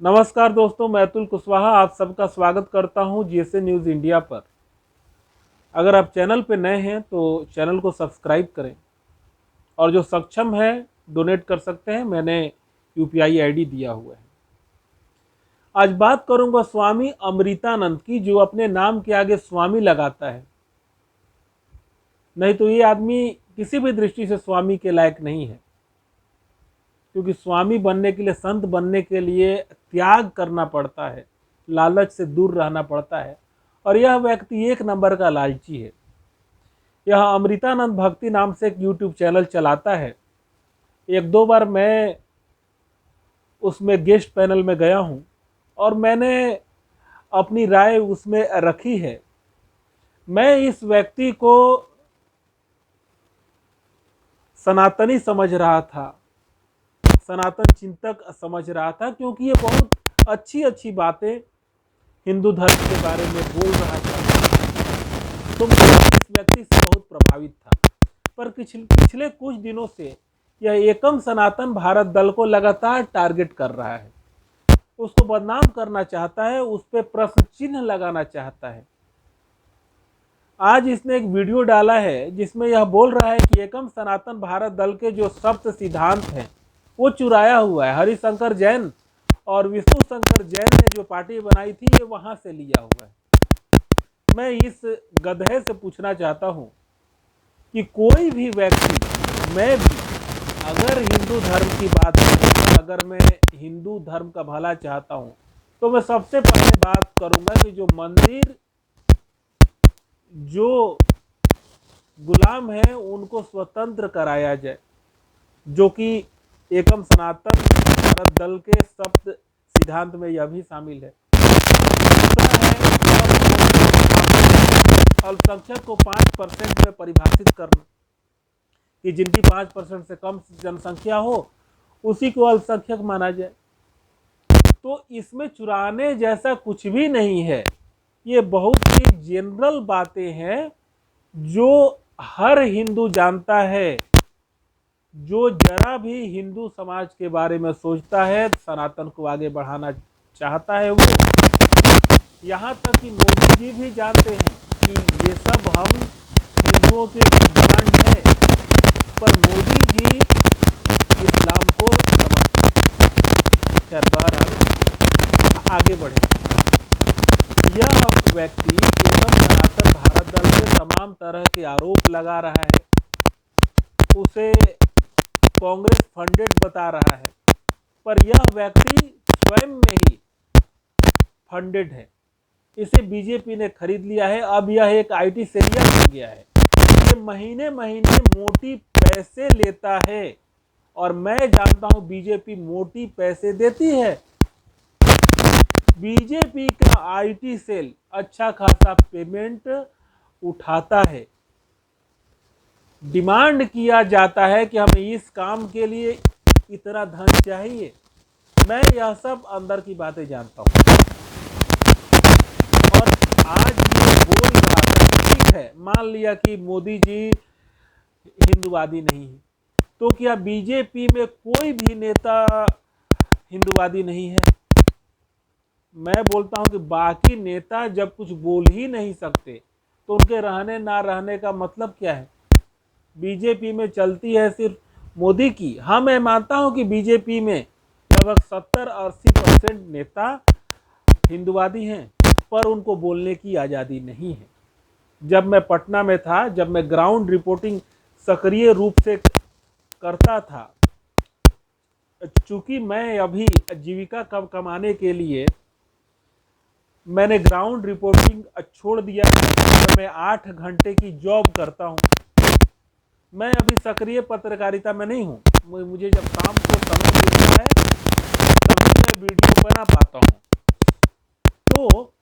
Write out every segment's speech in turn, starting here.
नमस्कार दोस्तों, मैं अतुल कुशवाहा आप सबका स्वागत करता हूं जीएसए न्यूज़ इंडिया पर। अगर आप चैनल पर नए हैं तो चैनल को सब्सक्राइब करें और जो सक्षम है डोनेट कर सकते हैं। मैंने यूपीआई आईडी दिया हुआ है। आज बात करूंगा स्वामी अमृतानंद की, जो अपने नाम के आगे स्वामी लगाता है। नहीं तो ये आदमी किसी भी दृष्टि से स्वामी के लायक नहीं है, क्योंकि स्वामी बनने के लिए, संत बनने के लिए त्याग करना पड़ता है, लालच से दूर रहना पड़ता है। और यह व्यक्ति एक नंबर का लालची है। यह अमृतानंद भक्ति नाम से एक यूट्यूब चैनल चलाता है। एक दो बार मैं उसमें गेस्ट पैनल में गया हूं और मैंने अपनी राय उसमें रखी है। मैं इस व्यक्ति को सनातनी समझ रहा था, सनातन चिंतक समझ रहा था, क्योंकि ये बहुत अच्छी अच्छी बातें हिंदू धर्म के बारे में बोल रहा था। तो मैं इस व्यक्ति से बहुत प्रभावित था। पर पिछले कुछ दिनों से यह एकम सनातन भारत दल को लगातार टारगेट कर रहा है, उसको बदनाम करना चाहता है, उस पर प्रश्न चिन्ह लगाना चाहता है। आज इसने एक वीडियो डाला है जिसमें यह बोल रहा है कि एकम सनातन भारत दल के जो सप्त सिद्धांत हैं वो चुराया हुआ है। हरिशंकर जैन और विष्णु शंकर जैन ने जो पार्टी बनाई थी, ये वहां से लिया हुआ है। मैं इस गधे से पूछना चाहता हूं कि कोई भी व्यक्ति, मैं भी, अगर हिंदू धर्म की बात करूँ, अगर मैं हिंदू धर्म का भला चाहता हूं, तो मैं सबसे पहले बात करूंगा कि जो मंदिर, जो गुलाम है, उनको स्वतंत्र कराया जाए, जो कि एकम सनातन भारत दल के सप्त सिद्धांत में यह भी शामिल है। दूसरा है अल्पसंख्यक को 5% में परिभाषित करना, कि जिनकी 5% से कम जनसंख्या हो उसी को अल्पसंख्यक माना जाए। तो इसमें चुराने जैसा कुछ भी नहीं है। ये बहुत ही जनरल बातें हैं जो हर हिंदू जानता है। जो जरा भी हिंदू समाज के बारे में सोचता है, सनातन को आगे बढ़ाना चाहता है, वो यहाँ तक कि मोदी जी भी जानते हैं कि ये सब हम हिंदुओं के ब्रांड है। पर मोदी जी इस्लाम को समझते। बहरहाल आगे बढ़े। यह व्यक्ति एकम सनातन भारत दल से तमाम तरह के आरोप लगा रहा है, उसे कांग्रेस फंडेड बता रहा है, पर यह व्यक्ति स्वयं में ही फंडेड है। इसे बीजेपी ने खरीद लिया है। अब यह एक आईटी सेलिया बन गया है। ये महीने महीने मोटी पैसे लेता है, और मैं जानता हूं बीजेपी मोटी पैसे देती है। बीजेपी का आईटी सेल अच्छा खासा पेमेंट उठाता है। डिमांड किया जाता है कि हमें इस काम के लिए इतना धन चाहिए। मैं यह सब अंदर की बातें जानता हूं। और आज ये बोल रहा था, ठीक है, मान लिया कि मोदी जी हिंदूवादी नहीं है, तो क्या बीजेपी में कोई भी नेता हिंदूवादी नहीं है? मैं बोलता हूं कि बाकी नेता जब कुछ बोल ही नहीं सकते तो उनके रहने ना रहने का मतलब क्या है? बीजेपी में चलती है सिर्फ मोदी की। हाँ, मैं मानता हूं कि बीजेपी में लगभग 70-80% नेता हिंदूवादी हैं, पर उनको बोलने की आज़ादी नहीं है। जब मैं पटना में था, जब मैं ग्राउंड रिपोर्टिंग सक्रिय रूप से करता था, चूंकि मैं अभी जीविका कमाने के लिए मैंने ग्राउंड रिपोर्टिंग छोड़ दिया है। मैं 8 घंटे की जॉब करता हूं। मैं अभी सक्रिय पत्रकारिता में नहीं हूं। मुझे जब शाम को समय मिलता है तभी मैं वीडियो बना पाता हूं। तो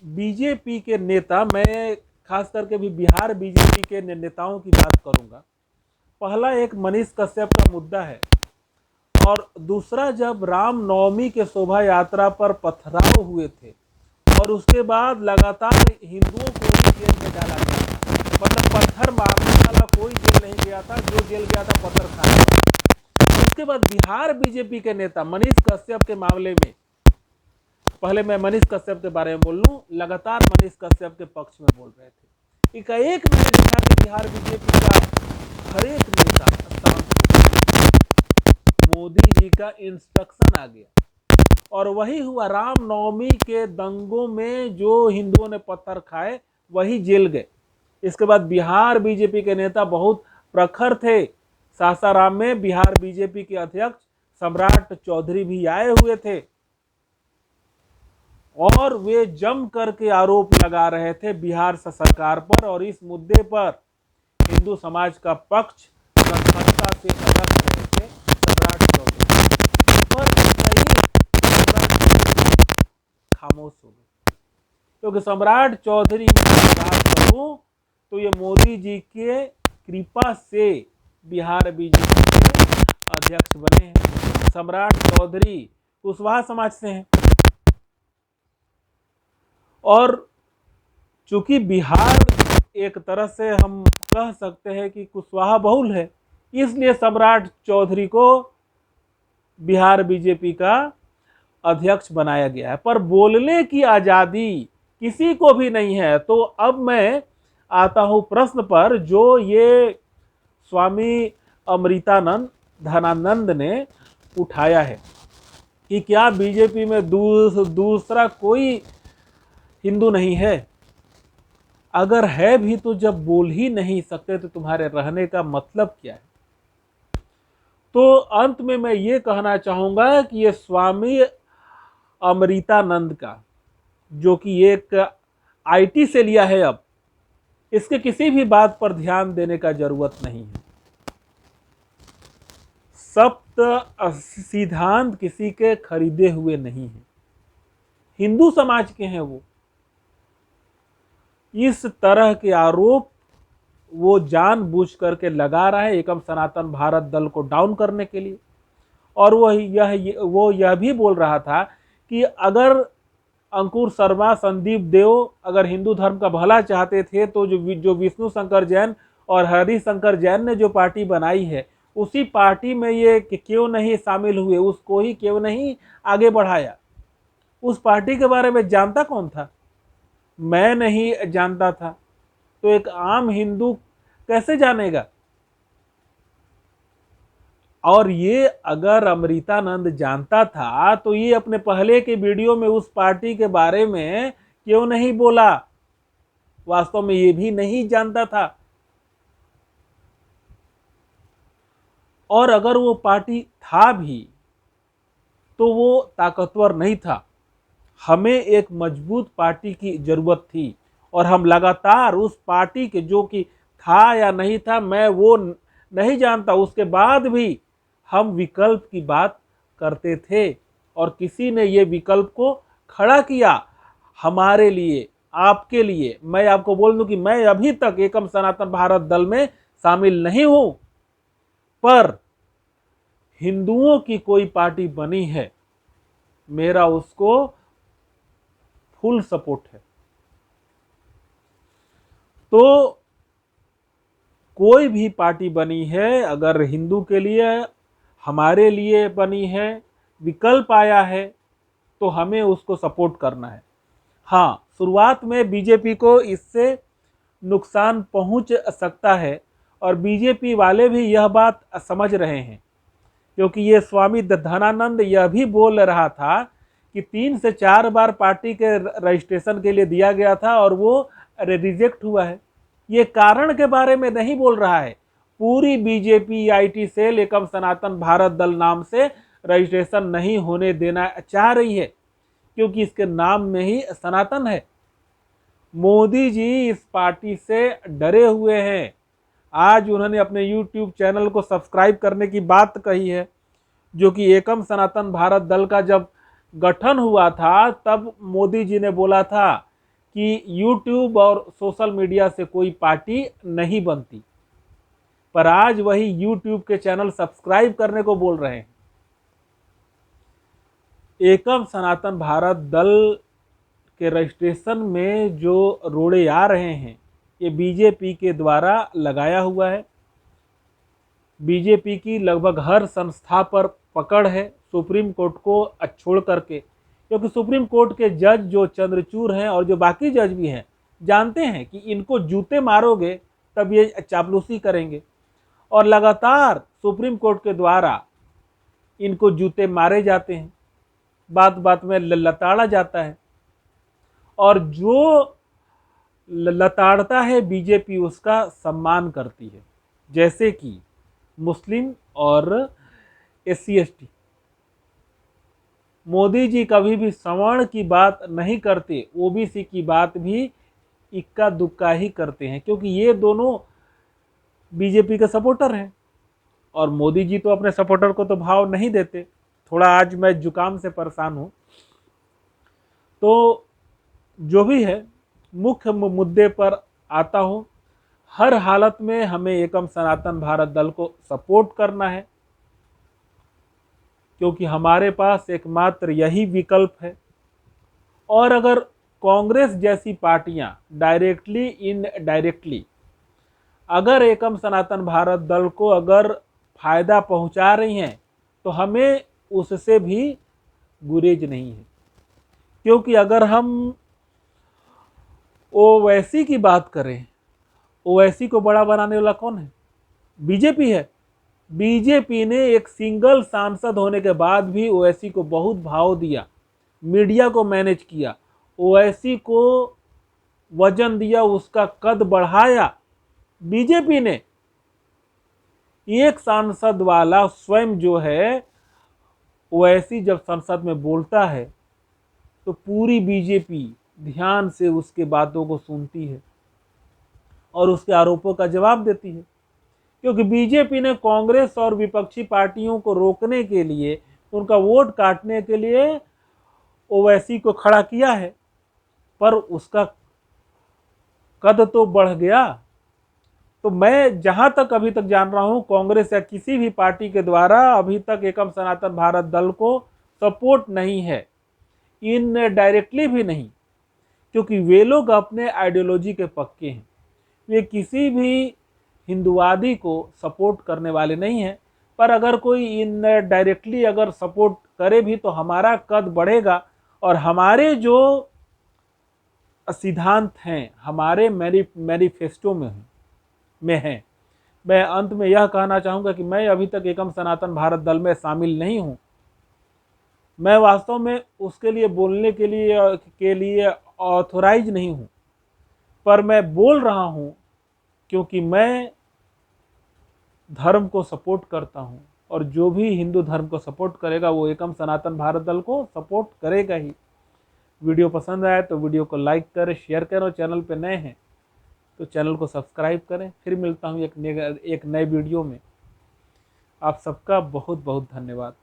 बीजेपी के नेता, मैं खास करके भी बिहार बीजेपी के नेताओं की बात करूंगा। पहला एक मनीष कश्यप का मुद्दा है, और दूसरा जब रामनवमी के शोभा यात्रा पर पथराव हुए थे और उसके बाद लगातार हिंदुओं को भी जेल में डाला गया। मतलब पत्थर मारने वाला कोई जेल नहीं गया था, जो जेल गया था पत्थर खाने वाला। उसके बाद बिहार बीजेपी के नेता मनीष कश्यप के मामले में, पहले मैं मनीष कश्यप के बारे में बोल लूं, लगातार मनीष कश्यप के पक्ष में बोल रहे थे। एकाएक मैंने देखा कि बिहार बीजेपी का हर एक नेता शांत हो गया, मोदी जी का इंस्ट्रक्शन आ गया और वही हुआ। रामनवमी के दंगों में जो हिंदुओं ने पत्थर खाए वही जेल गए। इसके बाद बिहार बीजेपी के नेता बहुत प्रखर थे। सासाराम में बिहार बीजेपी के अध्यक्ष सम्राट चौधरी भी आए हुए थे और वे जम करके आरोप लगा रहे थे बिहार सरकार पर, और इस मुद्दे पर हिंदू समाज का पक्ष तत्परता से रख रहे थे सम्राट चौधरी, पर खामोश हो गए। क्योंकि सम्राट चौधरी की बात करूं तो ये मोदी जी के कृपा से बिहार बीजेपी के अध्यक्ष बने हैं। सम्राट चौधरी कुशवाहा समाज से हैं और चूंकि बिहार एक तरह से हम कह सकते हैं कि कुशवाहा बहुल है, इसलिए सम्राट चौधरी को बिहार बीजेपी का अध्यक्ष बनाया गया है। पर बोलने की आजादी किसी को भी नहीं है। तो अब मैं आता हूं प्रश्न पर जो ये स्वामी अमृतानंद धनानंद ने उठाया है कि क्या बीजेपी में दूसरा कोई हिंदू नहीं है। अगर है भी तो जब बोल ही नहीं सकते तो तुम्हारे रहने का मतलब क्या है। तो अंत में मैं ये कहना चाहूंगा कि ये स्वामी अमृतानंद का, जो कि एक आईटी से लिया है, अब इसके किसी भी बात पर ध्यान देने का जरूरत नहीं है। सप्त सिद्धांत किसी के खरीदे हुए नहीं है, हिंदू समाज के हैं वो। इस तरह के आरोप वो जानबूझ करके लगा रहा है एकम सनातन भारत दल को डाउन करने के लिए। और वो यह भी बोल रहा था कि अगर अंकुर शर्मा, संदीप देव अगर हिंदू धर्म का भला चाहते थे तो जो विष्णु शंकर जैन और हरि शंकर जैन ने जो पार्टी बनाई है उसी पार्टी में ये क्यों नहीं शामिल हुए, उसको ही क्यों नहीं आगे बढ़ाया। उस पार्टी के बारे में जानता कौन था? मैं नहीं जानता था, तो एक आम हिंदू कैसे जानेगा। और ये अगर अमृतानंद जानता था तो ये अपने पहले के वीडियो में उस पार्टी के बारे में क्यों नहीं बोला। वास्तव में ये भी नहीं जानता था। और अगर वो पार्टी था भी तो वो ताकतवर नहीं था। हमें एक मजबूत पार्टी की जरूरत थी और हम लगातार उस पार्टी के, जो कि था या नहीं था मैं वो नहीं जानता, उसके बाद भी हम विकल्प की बात करते थे और किसी ने ये विकल्प को खड़ा किया हमारे लिए, आपके लिए। मैं आपको बोल दूं कि मैं अभी तक एकम सनातन भारत दल में शामिल नहीं हूं, पर हिंदुओं की कोई पार्टी बनी है, मेरा उसको फुल सपोर्ट है। तो कोई भी पार्टी बनी है, अगर हिंदू के लिए, हमारे लिए बनी है, विकल्प आया है, तो हमें उसको सपोर्ट करना है। हाँ, शुरुआत में बीजेपी को इससे नुकसान पहुंच सकता है और बीजेपी वाले भी यह बात समझ रहे हैं, क्योंकि ये स्वामी धनानंद यह भी बोल रहा था कि 3 से 4 बार पार्टी के रजिस्ट्रेशन के लिए दिया गया था और वो रिजेक्ट हुआ है। ये कारण के बारे में नहीं बोल रहा है। पूरी बीजेपी आईटी सेल एकम सनातन भारत दल नाम से रजिस्ट्रेशन नहीं होने देना चाह रही है, क्योंकि इसके नाम में ही सनातन है। मोदी जी इस पार्टी से डरे हुए हैं। आज उन्होंने अपने यूट्यूब चैनल को सब्सक्राइब करने की बात कही है, जो कि एकम सनातन भारत दल का जब गठन हुआ था तब मोदी जी ने बोला था कि यूट्यूब और सोशल मीडिया से कोई पार्टी नहीं बनती, पर आज वही यूट्यूब के चैनल सब्सक्राइब करने को बोल रहे हैं। एकम सनातन भारत दल के रजिस्ट्रेशन में जो रोड़े आ रहे हैं ये बीजेपी के द्वारा लगाया हुआ है। बीजेपी की लगभग हर संस्था पर पकड़ है सुप्रीम कोर्ट को छोड़ करके, क्योंकि सुप्रीम कोर्ट के जज जो चंद्रचूड़ हैं और जो बाकी जज भी हैं जानते हैं कि इनको जूते मारोगे तब ये चापलूसी करेंगे, और लगातार सुप्रीम कोर्ट के द्वारा इनको जूते मारे जाते हैं, बात बात में लताड़ा जाता है, और जो लताड़ता है बीजेपी उसका सम्मान करती है, जैसे कि मुस्लिम और SC/ST। मोदी जी कभी भी सवर्ण की बात नहीं करते, OBC की बात भी इक्का दुक्का ही करते हैं, क्योंकि ये दोनों बीजेपी के सपोर्टर हैं और मोदी जी तो अपने सपोर्टर को तो भाव नहीं देते। थोड़ा आज मैं जुकाम से परेशान हूं, तो जो भी है मुख्य मुद्दे पर आता हूं। हर हालत में हमें एकम सनातन भारत दल को सपोर्ट करना है, क्योंकि हमारे पास एकमात्र यही विकल्प है। और अगर कांग्रेस जैसी पार्टियां डायरेक्टली इनडायरेक्टली अगर एकम सनातन भारत दल को अगर फायदा पहुंचा रही हैं, तो हमें उससे भी गुरेज नहीं है, क्योंकि अगर हम ओवैसी की बात करें, ओवैसी को बड़ा बनाने वाला कौन है? बीजेपी है। बीजेपी ने एक सिंगल सांसद होने के बाद भी ओवैसी को बहुत भाव दिया, मीडिया को मैनेज किया, ओवैसी को वजन दिया, उसका कद बढ़ाया बीजेपी ने। एक सांसद वाला स्वयं जो है ओवैसी जब संसद में बोलता है तो पूरी बीजेपी ध्यान से उसके बातों को सुनती है और उसके आरोपों का जवाब देती है, क्योंकि बीजेपी ने कांग्रेस और विपक्षी पार्टियों को रोकने के लिए, उनका वोट काटने के लिए ओवैसी को खड़ा किया है, पर उसका कद तो बढ़ गया। तो मैं जहां तक अभी तक जान रहा हूं, कांग्रेस या किसी भी पार्टी के द्वारा अभी तक एकम सनातन भारत दल को सपोर्ट नहीं है, इनडायरेक्टली भी नहीं, क्योंकि वे लोग अपने आइडियोलॉजी के पक्के हैं। वे किसी भी हिंदुवादी को सपोर्ट करने वाले नहीं हैं। पर अगर कोई इनडायरेक्टली अगर सपोर्ट करे भी तो हमारा कद बढ़ेगा, और हमारे जो सिद्धांत हैं हमारे मैनिफेस्टो में हैं। मैं अंत में यह कहना चाहूँगा कि मैं अभी तक एकम सनातन भारत दल में शामिल नहीं हूँ। मैं वास्तव में उसके लिए बोलने के लिए ऑथोराइज नहीं हूँ, पर मैं बोल रहा हूँ क्योंकि मैं धर्म को सपोर्ट करता हूँ, और जो भी हिंदू धर्म को सपोर्ट करेगा वो एकम सनातन भारत दल को सपोर्ट करेगा ही। वीडियो पसंद आए तो वीडियो को लाइक करें, शेयर करें, और चैनल पे नए हैं तो चैनल को सब्सक्राइब करें। फिर मिलता हूँ एक नए वीडियो में। आप सबका बहुत बहुत धन्यवाद।